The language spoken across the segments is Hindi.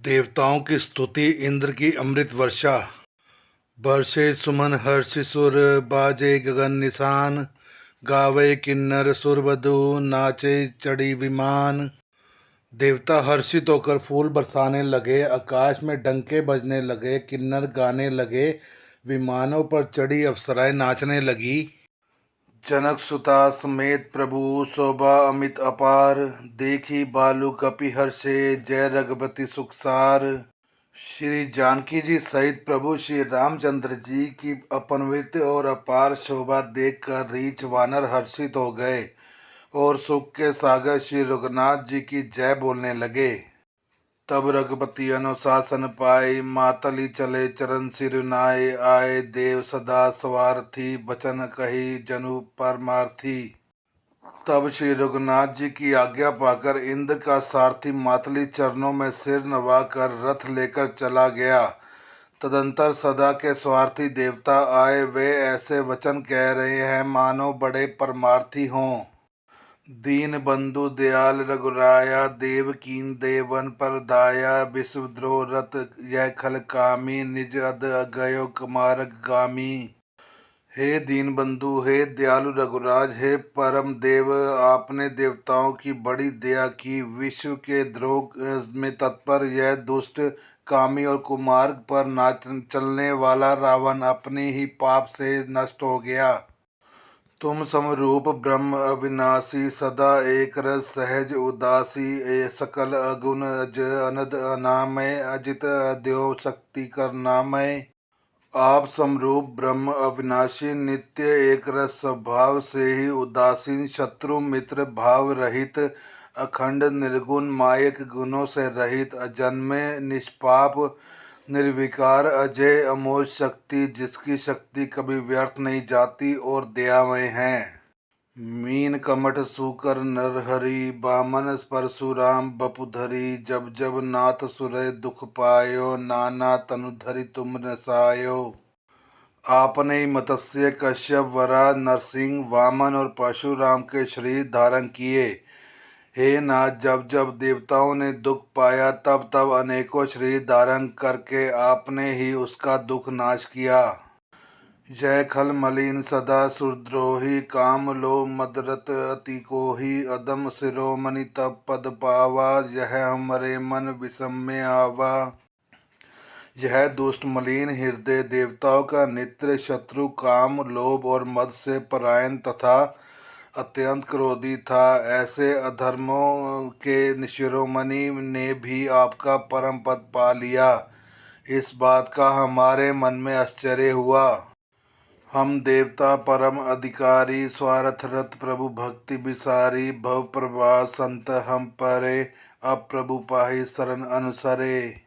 देवताओं की स्तुति। इंद्र की अमृत वर्षा। बरसे सुमन हर्ष सुर, बाजे गगन निशान। गावे किन्नर सुरवधु, नाचे चढ़ी विमान। देवता हर्षित होकर फूल बरसाने लगे, आकाश में डंके बजने लगे, किन्नर गाने लगे, विमानों पर चढ़ी अप्सराएं नाचने लगी। जनक सुता समेत प्रभु, शोभा अमित अपार। देखी बालू कपि हर्षे, जय रघुपति सुखसार। श्री जानकी जी सहित प्रभु श्री रामचंद्र जी की अपनवित और अपार शोभा देखकर रीछ वानर हर्षित हो गए और सुख के सागर श्री रघुनाथ जी की जय बोलने लगे। तब रघुपति अनुशासन पाए, मातली चले चरण सिर नाए। आए देव सदा स्वार्थी, बचन कही जनु परमार्थी। तब श्री रघुनाथ जी की आज्ञा पाकर इंद्र का सारथी मातली चरणों में सिर नवाकर रथ लेकर चला गया। तदंतर सदा के स्वार्थी देवता आए, वे ऐसे वचन कह रहे हैं मानो बड़े परमार्थी हों। दीन बंधु दयाल रघुराया, देव कीन देवन पर दाया। विश्वद्रोह रत यह खल कामी, निज अद गयो कुमारक गामी। हे दीन बंधु, हे दयालु रघुराज, हे परम देव, आपने देवताओं की बड़ी दया की। विश्व के द्रोह में तत्पर यह दुष्ट कामी और कुमार्ग पर नाच चलने वाला रावण अपने ही पाप से नष्ट हो गया। तुम समरूप ब्रह्म अविनाशी, सदा एक रस सहज उदासी। सकल अगुण अनद अनामय, अजित अद्यो शक्ति करनामय। आप समरूप ब्रह्म अविनाशी, नित्य एक रस स्वभाव से ही उदासीन, शत्रु मित्र भाव रहित, अखंड निर्गुण मायक गुणों से रहित, अजन्मे निष्पाप निर्विकार, अजय अमोघ शक्ति, जिसकी शक्ति कभी व्यर्थ नहीं जाती और दयामय है। मीन कमठ सूकर नरहरि, बामन परशुराम बपुधरी। जब जब नाथ सुरय दुख पायो, नाना तनु धरि तुम नसायो। आपने ही मत्स्य कश्यप वरा नरसिंह वामन और परशुराम के शरीर धारण किए। हे नाथ, जब जब देवताओं ने दुख पाया, तब तब अनेकों शरीर धारण करके आपने ही उसका दुख नाश किया। जय खल मलिन सदा सुरद्रोही, काम लो मदरत अति कोही। अदम शिरोमणि तब पद पावा, यह हमरे मन विषम में आवा। यह दुष्ट मलिन हृदय देवताओं का नित्य शत्रु, काम लोभ और मद से परायण तथा अत्यंत क्रोधी था। ऐसे अधर्मों के शिरोमणि ने भी आपका परम पद पा लिया, इस बात का हमारे मन में आश्चर्य हुआ। हम देवता परम अधिकारी, स्वार्थ रत प्रभु भक्ति विसारी। भव प्रभा संत हम परे, अब प्रभु पाहि शरण अनुसरे।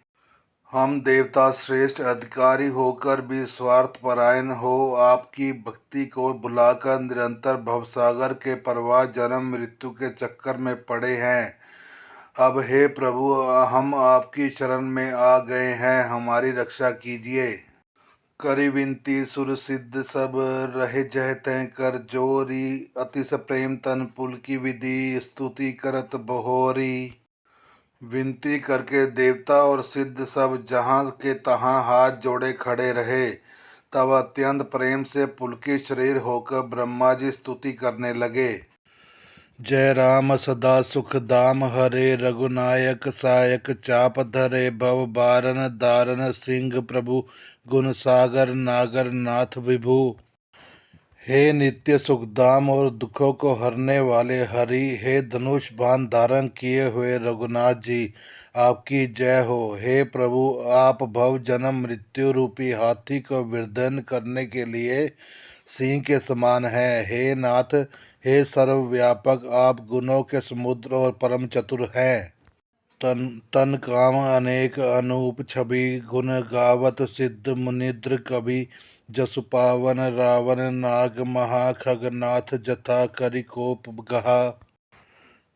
हम देवता श्रेष्ठ अधिकारी होकर भी स्वार्थ परायण हो आपकी भक्ति को भुलाकर निरंतर भवसागर के प्रवाह जन्म मृत्यु के चक्कर में पड़े हैं। अब हे प्रभु, हम आपकी शरण में आ गए हैं, हमारी रक्षा कीजिए। करी विनती सुर सिद्ध सब, रहे जह तह कर जोरी। अतिश प्रेम तन पुल की विधि, स्तुति करत बहोरी। विनती करके देवता और सिद्ध सब जहाँ के तहाँ हाथ जोड़े खड़े रहे। तब अत्यंत प्रेम से पुलकित शरीर होकर ब्रह्मा जी स्तुति करने लगे। जय राम सदा सुख दाम हरे, रघुनायक सायक चाप धरे। भव बारन दारन सिंह प्रभु, गुण सागर नागर नाथ विभु। हे नित्य सुखधाम और दुखों को हरने वाले हरि, हे धनुष बाण धारण किए हुए रघुनाथ जी, आपकी जय हो। हे प्रभु, आप भव जन्म मृत्यु रूपी हाथी को विदर्न करने के लिए सिंह के समान हैं। हे नाथ, हे सर्वव्यापक, आप गुणों के समुद्र और परम चतुर हैं। तन काम अनेक अनूप छवि, गुण गावत सिद्ध मुनिद्र कवि। जसु पावन रावण नाग महा, खगनाथ जथा करि कोप गहा।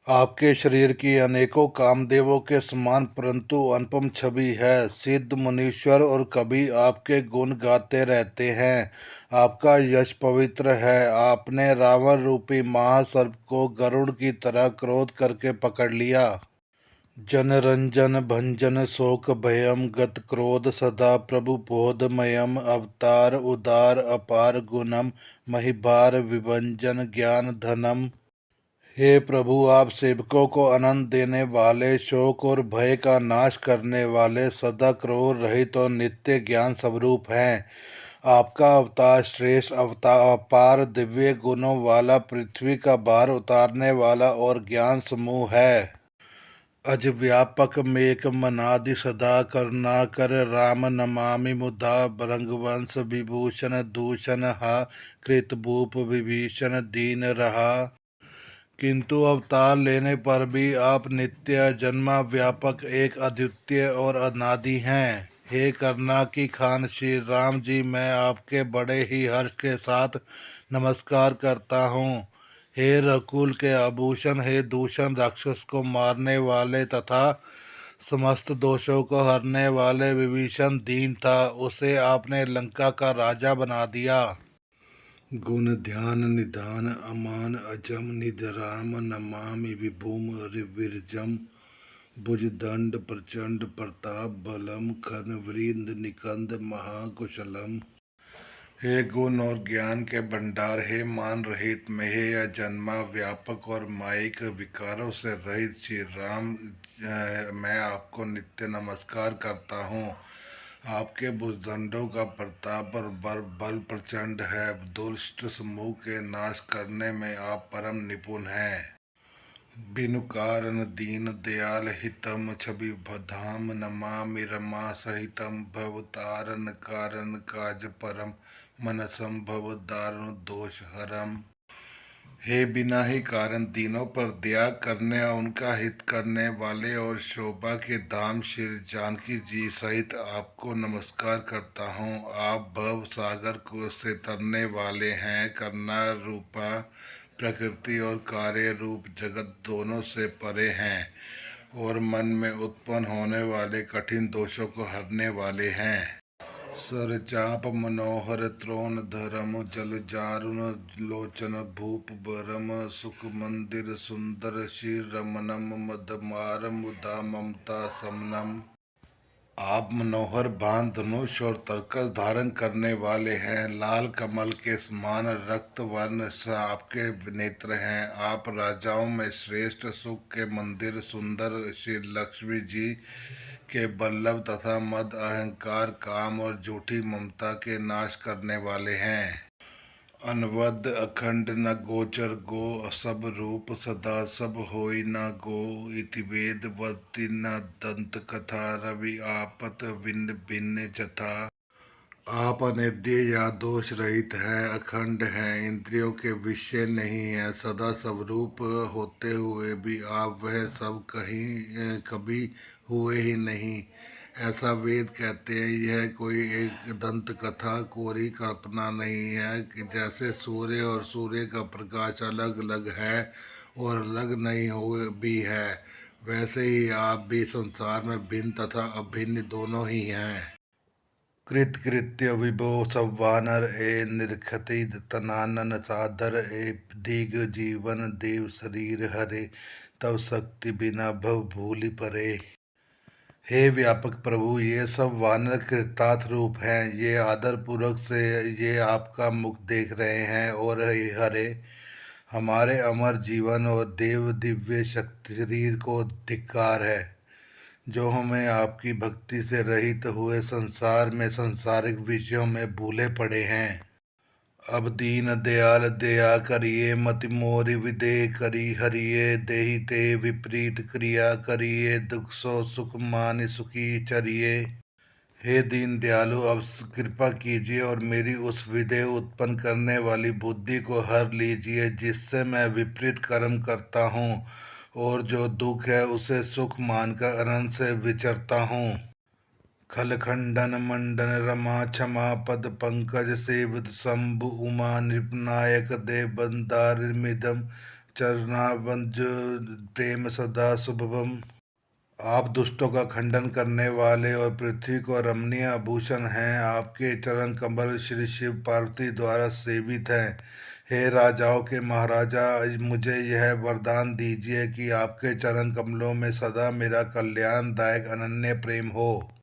आपके शरीर की अनेकों कामदेवों के समान परंतु अनुपम छवि है। सिद्ध मुनीश्वर और कवि आपके गुण गाते रहते हैं। आपका यश पवित्र है। आपने रावण रूपी महासर्प को गरुड़ की तरह क्रोध करके पकड़ लिया। जनरंजन भंजन शोक भयम गत क्रोध सदा प्रभु बोधमयम अवतार उदार अपार गुणम महिभार विभंजन ज्ञान धनम। हे प्रभु, आप सेवकों को आनंद देने वाले, शोक और भय का नाश करने वाले, सदा क्रोध रहित और नित्य ज्ञान स्वरूप हैं। आपका अवतार श्रेष्ठ अवतार, अपार दिव्य गुणों वाला, पृथ्वी का भार उतारने वाला और ज्ञान समूह है। अज व्यापक मेक मनादि सदा करुणाकर राम नमामि मुदा रंगवंश विभूषण दूषण हा कृत भूप विभीषण दीन रहा। किंतु अवतार लेने पर भी आप नित्य जन्मा व्यापक एक अद्वितीय और अनादि हैं। हे करुणा की खान श्री राम जी, मैं आपके बड़े ही हर्ष के साथ नमस्कार करता हूँ। हे रकुल के आभूषण, हे दूषण राक्षस को मारने वाले तथा समस्त दोषों को हरने वाले विभीषण दीन था, उसे आपने लंका का राजा बना दिया। गुण ध्यान निधान अमान अजम निधराम नमामि विभूम विरजम भुजदंड प्रचंड प्रताप बलम खन वृंद निकंद महाकुशलम। हे गुण और ज्ञान के भंडार, हे मान रहित में, हे अजन्मा व्यापक और माइक विकारों से रहित श्री राम, मैं आपको नित्य नमस्कार करता हूँ। आपके भुजदंडों का प्रताप और बल प्रचंड है। दुष्ट समूह के नाश करने में आप परम निपुण हैं। बिनु कारण दीन दयाल हितम छवि धाम नमामि रमा सहितम भवतारण कारण काज परम मन संभव दारुण दोष हरम। हे बिना ही कारण दीनों पर दया करने और उनका हित करने वाले और शोभा के धाम श्री जानकी जी सहित आपको नमस्कार करता हूँ। आप भव सागर को से तरने वाले हैं। करुणा रूपा प्रकृति और कार्य रूप जगत दोनों से परे हैं और मन में उत्पन्न होने वाले कठिन दोषों को हरने वाले हैं। सर चाप मनोहर त्रोण धरम जल जारुण लोचन भूप बरम सुख मंदिर सुंदर श्री रमनम मदमार मुदा ममता समनम। आप मनोहर बाण धनुष और तरकस धारण करने वाले हैं। लाल कमल के समान रक्त वर्ण से आपके नेत्र हैं। आप राजाओं में श्रेष्ठ, सुख के मंदिर सुंदर श्री लक्ष्मी जी के बल्लभ तथा मद अहंकार काम और झूठी ममता के नाश करने वाले हैं। अनवद अखंड न गोचर गो सब रूप सदा सब होई न गो इति वेद वति न दंत कथा रवि आपत भिन्न भिन्न जथा। आप अनिद्य या दोष रहित हैं, अखंड हैं, इंद्रियों के विषय नहीं है, सदा स्वरूप होते हुए भी आप वह सब कहीं कभी हुए ही नहीं, ऐसा वेद कहते हैं। यह कोई एक दंत कथा कोरी कल्पना नहीं है कि जैसे सूर्य और सूर्य का प्रकाश अलग अलग है और अलग नहीं हुए भी है, वैसे ही आप भी संसार में भिन्न तथा अभिन्न दोनों ही हैं। कृत कृत्य विभो सवानर ए निरखति तनानन साधर ए दीग जीवन देव शरीर हरे तब शक्ति बिना भव भूलि परे। हे व्यापक प्रभु, ये सब वानर कृतार्थ रूप हैं। ये आदर पूर्वक से ये आपका मुख देख रहे हैं और हे हरे, हमारे अमर जीवन और देव दिव्य शक्ति शरीर को धिक्कार है, जो हमें आपकी भक्ति से रहित हुए संसार में सांसारिक विषयों में भूले पड़े हैं। अब दीन दयाल दया करिए, मति मोरि विदेह करी हरिये देहि ते विपरीत क्रिया करिए दुख सो सुख मानि सुखी चरिए। हे दीन दयालु, अब कृपा कीजिए और मेरी उस विदेह उत्पन्न करने वाली बुद्धि को हर लीजिए जिससे मैं विपरीत कर्म करता हूँ और जो दुख है उसे सुख मानकर अनंत से विचरता हूँ। खल खंडन मंडन रमा क्षमा पद पंकज सेवित शंभु उमा नृपनायक देव बंदारिमिदम चरणावंज प्रेम सदा शुभम। आप दुष्टों का खंडन करने वाले और पृथ्वी को रमणीय आभूषण हैं। आपके चरण कमल श्री शिव पार्वती द्वारा सेवित हैं। हे राजाओं के महाराजा, मुझे यह वरदान दीजिए कि आपके चरण कमलों में सदा मेरा कल्याणदायक अनन्य प्रेम हो।